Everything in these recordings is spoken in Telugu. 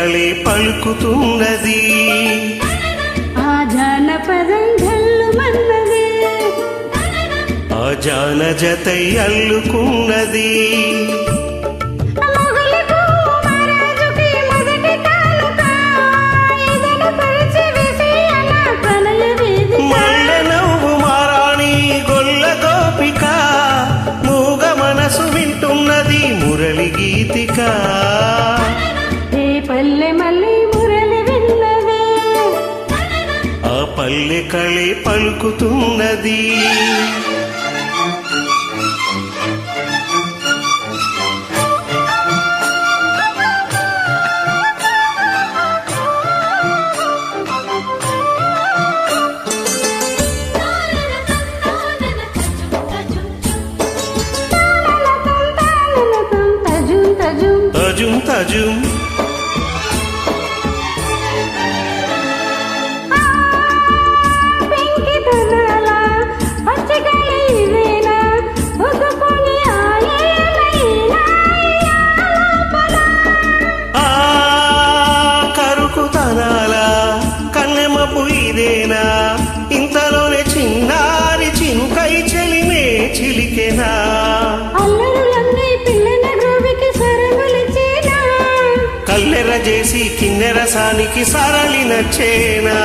కళే పలుకుతున్నది ఆ జానపదం గల్లుమన్నది ఆ జాన జతై అల్లుకున్నది మల్లె నవ్వు మారాణి గొల్ల గోపిక మూగ మనసు వింటున్నది మురళి గీతిక ఏ పల్లె మళ్ళీ మురళి విన్నది ఆ పల్లె కళే పలుకుతున్నది తజుం తజుం కరుకుతనాల కన్నెమపు ఇదేనా ఇంతలోనే చిన్నారి చినుకై చెలిమే చిలికెనా కల్లెర చేసి కిన్నెరసానికి సరళి నచ్చేనా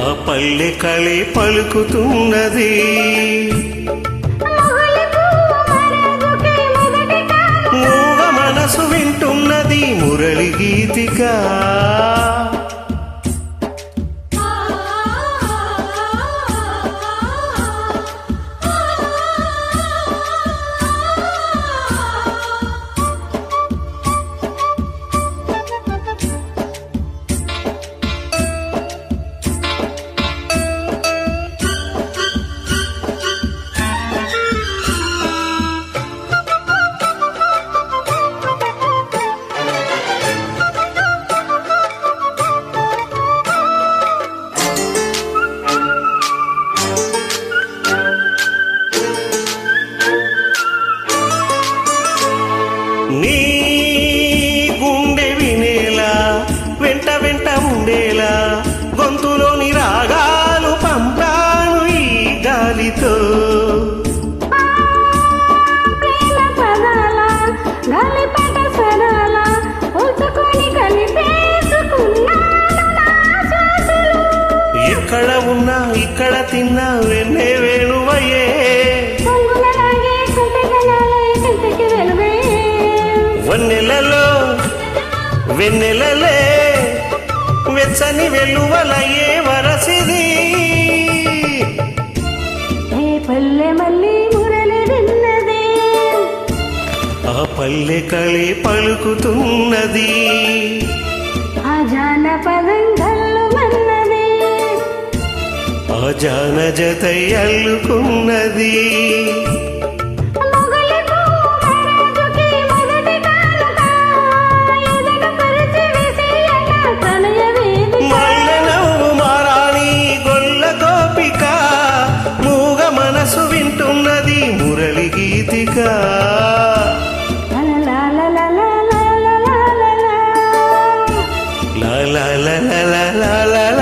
ఆ పల్లె కళే పలుకుతున్నది మూగ మనసు వింటున్నది మురళి గీతిక నీ గుండె వినేలా వెంట వెంట ఉండేలా గొంతులోని రాగాలు పంపాను ఈ గాలితో ఎక్కడ ఉన్నా ఇక్కడ తిన్నా వెన్నే వేణువయ్యే వన్నెలలో వెన్నెలలే వెచ్చని వెల్లువలయ్యే వరసిది పల్లె మళ్ళీ మురళి విన్నది ఆ పల్లె కళే పలుకుతున్నది ఆ జానపదం గల్లుమన్నది ఆ జాన జతై అల్లుకున్నది మల్లె నవ్వు మారాణి గొల్ల గోపిక మూగ మనసు వింటున్నది మురళి గీతిక లా లా లా లా లా లా లా